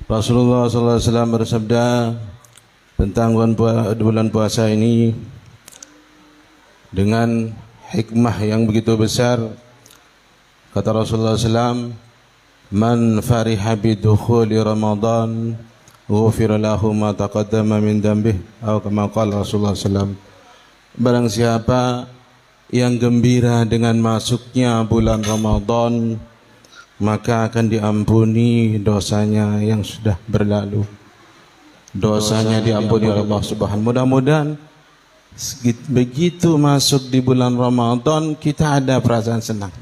Rasulullah SAW bersabda tentang bulan puasa ini dengan hikmah yang begitu besar. Kata Rasulullah SAW, "Man fariha bidukhuli Ramadan, ghufira lahu ma taqaddama min dhanbih." Atau kama qala Rasulullah SAW, barang siapa yang gembira dengan masuknya bulan Ramadan, maka akan diampuni dosanya yang sudah berlalu. Dosanya diampuni oleh Allah Subhanahu. Mudah-mudahan begitu masuk di bulan Ramadan kita ada perasaan senang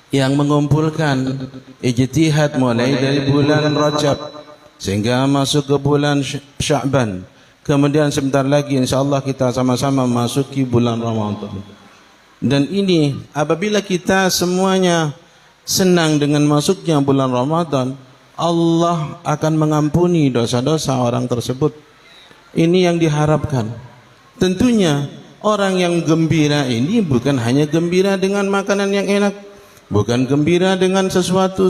yang mengumpulkan ijtihad mulai dari bulan Rajab sehingga masuk ke bulan Sya'ban. Kemudian sebentar lagi insyaallah kita sama-sama masuki bulan Ramadan. Dan ini apabila kita semuanya senang dengan masuknya bulan Ramadan, Allah akan mengampuni dosa-dosa orang tersebut. Ini yang diharapkan. Tentunya orang yang gembira ini bukan hanya gembira dengan makanan yang enak, bukan gembira dengan sesuatu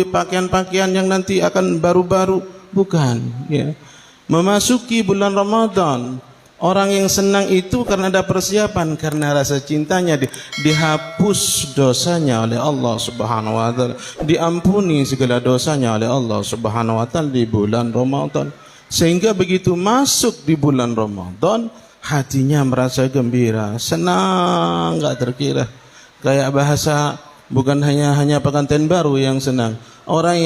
pakaian-pakaian yang nanti akan baru-baru, bukan, ya. Memasuki bulan Ramadan, orang yang senang itu karena ada persiapan, karena rasa cintanya dihapus dosanya oleh Allah Subhanahu wa taala, diampuni segala dosanya oleh Allah Subhanahu wa taala di bulan Ramadan. Sehingga begitu masuk di bulan Ramadan, hatinya merasa gembira, senang enggak terkira. Kayak bahasa bukan hanya pengantin baru yang senang. Orang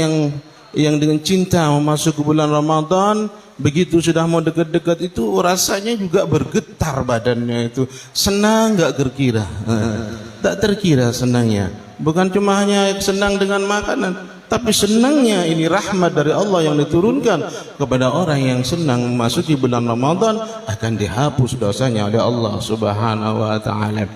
yang dengan cinta memasuki bulan Ramadan, begitu sudah mau dekat-dekat itu rasanya juga bergetar badannya itu, senang enggak terkira. Tak terkira senangnya. Bukan cuma hanya senang dengan makanan, tapi senangnya ini rahmat dari Allah yang diturunkan kepada orang yang senang memasuki bulan Ramadan, akan dihapus dosanya oleh Allah Subhanahu wa taala.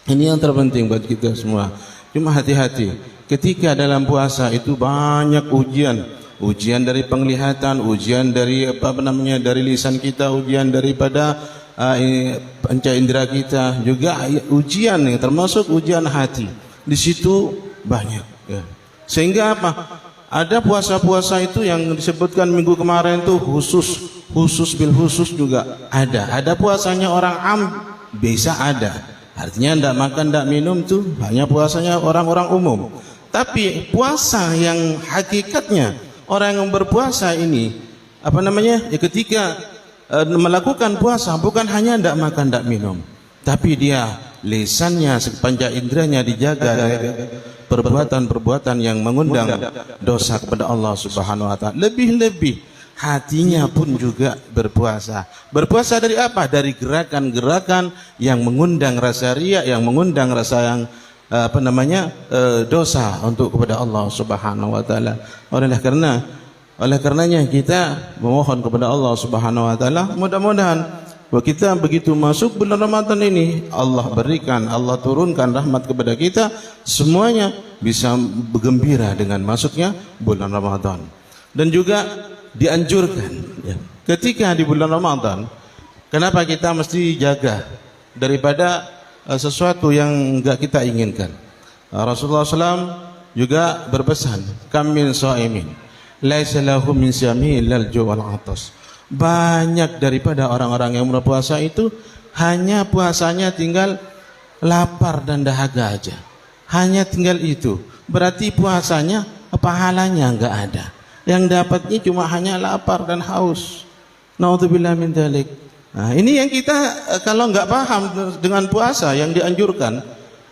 Ini yang terpenting buat kita semua. Cuma hati-hati ketika dalam puasa itu banyak ujian dari penglihatan, ujian dari dari lisan kita, ujian daripada panca indera kita, juga ujian yang termasuk ujian hati. Di situ banyak, ya. Sehingga apa? Ada puasa-puasa itu yang disebutkan minggu kemarin itu khusus bil khusus juga ada. Ada puasanya orang am bisa ada. Artinya tidak makan, tidak minum tuh hanya puasanya orang-orang umum. Tapi puasa yang hakikatnya orang yang berpuasa ini ya ketika melakukan puasa bukan hanya tidak makan, tidak minum, tapi dia lisannya sepanjang indranya dijaga dari perbuatan-perbuatan yang mengundang dosa kepada Allah Subhanahu wa taala. Lebih-lebih hatinya pun juga berpuasa. Berpuasa dari apa? Dari gerakan-gerakan yang mengundang rasa riya, yang mengundang rasa yang dosa untuk kepada Allah Subhanahu wa taala. Oleh karenanya kita memohon kepada Allah Subhanahu wa taala, mudah-mudahan kita begitu masuk bulan Ramadan ini Allah berikan, Allah turunkan rahmat kepada kita, semuanya bisa bergembira dengan masuknya bulan Ramadan. Dan juga dianjurkan, ya, ketika di bulan Ramadan, kenapa kita mesti jaga daripada sesuatu yang enggak kita inginkan. Rasulullah SAW juga berpesan, kam min shaimin laisa lahu min siyamihi illal ju' wal 'atas. Banyak daripada orang-orang yang berpuasa itu hanya puasanya tinggal lapar dan dahaga aja, hanya tinggal itu. Berarti puasanya pahalanya enggak ada, yang dapatnya cuma hanya lapar dan haus. Naudzubillah min dzalik. Nah, ini yang kita kalau nggak paham dengan puasa yang dianjurkan,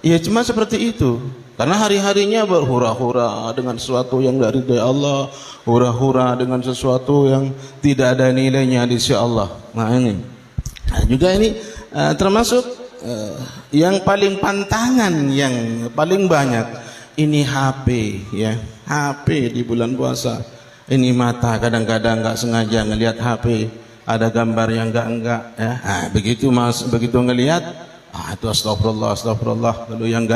ya cuma seperti itu. Karena hari-harinya berhura-hura dengan sesuatu yang dari Allah, hura-hura dengan sesuatu yang tidak ada nilainya di sisi Allah. Nah ini, juga ini termasuk yang paling pantangan, yang paling banyak. Ini HP, ya, HP di bulan puasa. Ini mata kadang-kadang nggak sengaja ngelihat HP. Ada gambar yang enggak, ya. Begitu ngelihat, itu astagfirullah. Lalu yang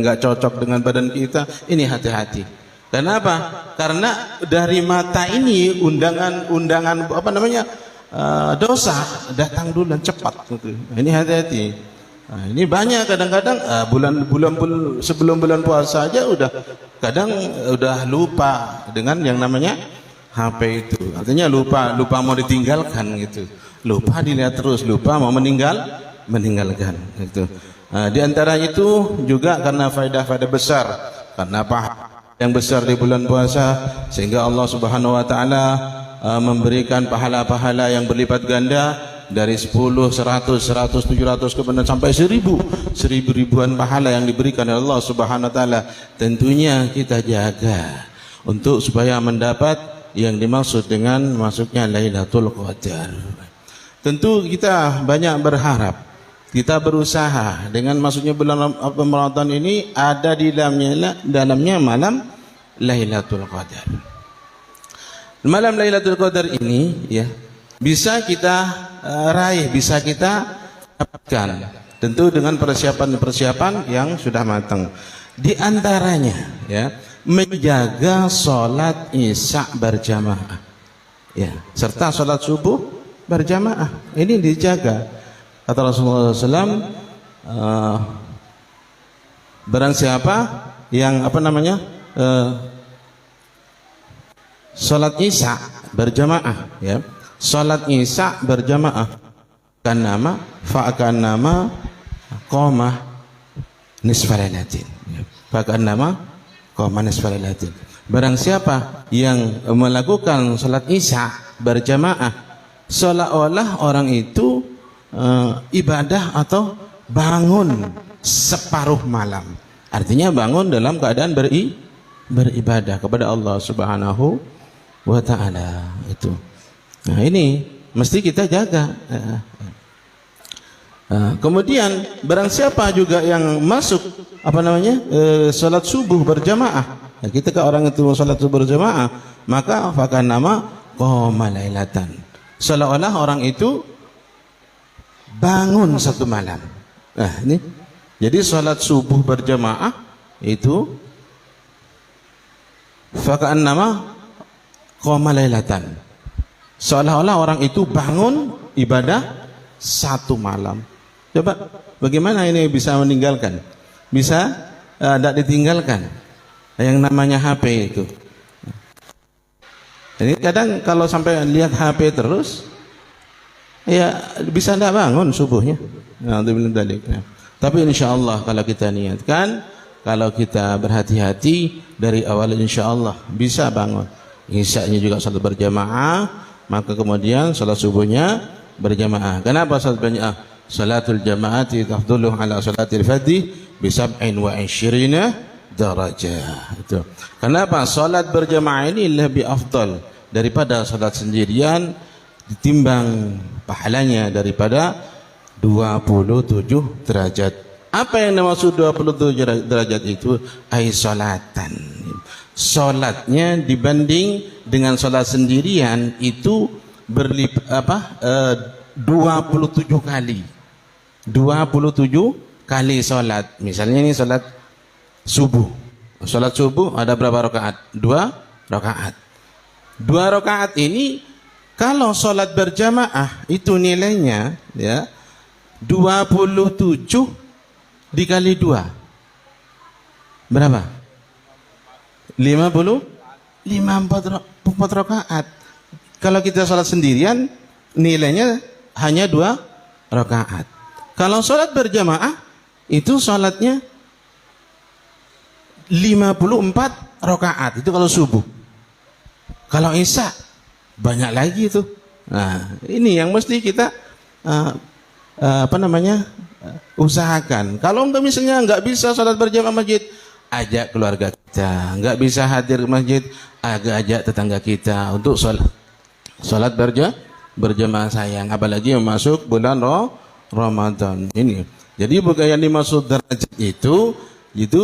enggak cocok dengan badan kita, ini hati-hati. Kenapa? Karena dari mata ini undangan dosa datang dulu dan cepat gitu. Ini hati-hati. Nah, ini banyak kadang-kadang bulan sebelum bulan puasa aja udah lupa dengan yang namanya HP itu. Artinya lupa mau ditinggalkan gitu. Lupa dilihat terus, lupa mau meninggalkan gitu. Di antara itu juga karena faedah-faedah besar, karena pahala yang besar di bulan puasa, sehingga Allah Subhanahu wa taala memberikan pahala-pahala yang berlipat ganda dari 10, 100, 100, 700 kemudian sampai 1000 ribuan pahala yang diberikan oleh Allah Subhanahu wa taala. Tentunya kita jaga untuk supaya mendapat yang dimaksud dengan masuknya Lailatul Qadar. Tentu kita banyak berharap, kita berusaha dengan masuknya bulan Ramadan ini ada di dalamnya malam Lailatul Qadar. Malam Lailatul Qadar ini ya bisa kita raih, bisa kita dapatkan tentu dengan persiapan-persiapan yang sudah matang. Di antaranya ya menjaga sholat isya berjamaah ya, serta sholat subuh berjamaah ini dijaga. Kata Rasulullah SAW, barang siapa yang sholat isya berjamaah ya, sholat isya berjamaah kan nama qoma nisfalailatin, bahkan nama qoma nisfalailatin. Barang siapa yang melakukan sholat isya berjamaah seolah-olah orang itu ibadah atau bangun separuh malam, artinya bangun dalam keadaan beribadah kepada Allah Subhanahu wa ta'ala itu. Nah ini mesti kita jaga. Kemudian barang siapa juga yang masuk sholat subuh berjamaah, ya, ketika orang itu sholat subuh berjamaah maka fakan nama qoma lailatan, seolah-olah orang itu bangun satu malam. Nah ini jadi sholat subuh berjamaah itu fakan nama qoma lailatan, seolah-olah orang itu bangun ibadah satu malam. Coba bagaimana ini bisa meninggalkan, bisa tidak ditinggalkan yang namanya HP itu. Ini kadang kalau sampai lihat HP terus ya bisa tidak bangun subuhnya. Nah, tapi insya Allah kalau kita niatkan, kalau kita berhati-hati dari awal insya Allah bisa bangun. Isya'nya juga salat berjamaah, maka kemudian salat subuhnya berjamaah. Kenapa salat berjamaah? Salatul jamaati tafdulu ala salatil fardhi bi 27 darajah. Itu. Kenapa salat berjamaah ini lebih afdal daripada salat sendirian, ditimbang pahalanya daripada 27 derajat. Apa yang dimaksud 27 derajat itu? Ai salatan. Salatnya dibanding dengan salat sendirian itu 27 kali. 27 kali salat. Misalnya ini salat subuh. Salat subuh ada berapa rakaat? 2 rakaat. 2 rakaat ini kalau salat berjamaah itu nilainya ya 27 dikali 2. Berapa? 54 rakaat. Kalau kita salat sendirian nilainya hanya 2 rakaat. Kalau salat berjamaah itu salatnya 54 rakaat. Itu kalau subuh. Kalau isya banyak lagi itu. Nah, ini yang mesti kita usahakan. Kalau misalnya nggak bisa salat berjamaah masjid, ajak keluarga kita. Nggak bisa hadir ke masjid, ajak tetangga kita untuk salat berjamaah sayang. Apalagi masuk bulan Ramadan ini. Jadi bukan yang dimaksud derajat itu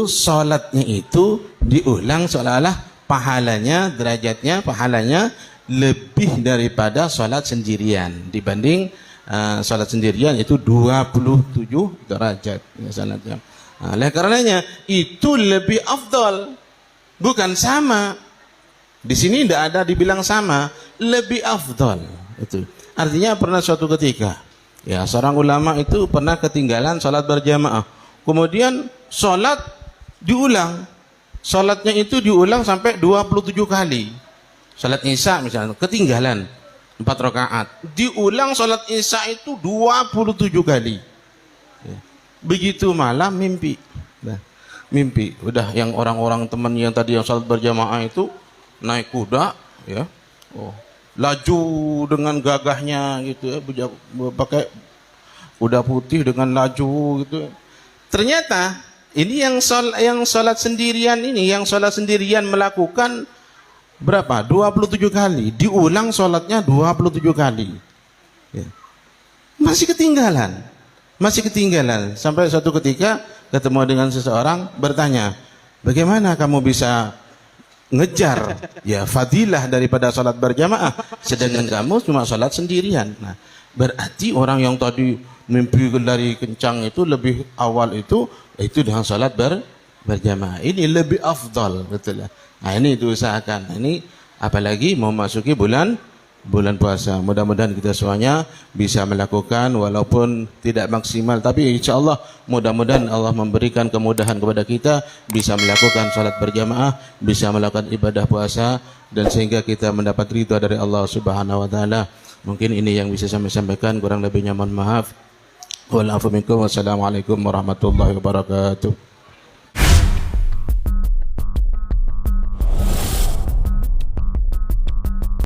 salatnya itu diulang seolah-olah pahalanya, derajatnya, pahalanya lebih daripada salat sendirian. Dibanding salat sendirian itu 27 derajat salatnya. Oleh karenanya itu lebih afdal, bukan sama. Di sini tidak ada dibilang sama, lebih afdal. Itu artinya pernah suatu ketika ya seorang ulama itu pernah ketinggalan salat berjamaah, kemudian salat diulang, salatnya itu diulang sampai 27 kali. Salat Isya misalnya ketinggalan 4 rakaat, diulang salat Isya itu 27 kali. Ya. Begitu malam mimpi. Nah, mimpi. Udah yang orang-orang teman yang tadi yang salat berjamaah itu naik kuda, ya. Oh, laju dengan gagahnya gitu ya, pakai kuda putih dengan laju gitu. Ternyata ini yang salat sendirian ini, yang salat sendirian melakukan berapa? 27 kali. Diulang salatnya 27 kali. Ya. Masih ketinggalan. Masih ketinggalan. Sampai suatu ketika ketemu dengan seseorang bertanya, bagaimana kamu bisa ngejar ya fadilah daripada salat berjamaah sedangkan kamu cuma salat sendirian? Nah, berarti orang yang tadi mimpi lari kencang itu lebih awal itu dengan salat berjamaah. Ini lebih afdal, betul ya. Nah, ini diusahakan. Ini apalagi mau masuki bulan puasa. Mudah-mudahan kita semuanya bisa melakukan walaupun tidak maksimal, tapi insyaallah mudah-mudahan Allah memberikan kemudahan kepada kita bisa melakukan salat berjamaah, bisa melakukan ibadah puasa, dan sehingga kita mendapat ridha dari Allah Subhanahu wa taala. Mungkin ini yang bisa saya sampaikan, kurang lebihnya mohon maaf. Wassalamualaikum warahmatullahi wabarakatuh.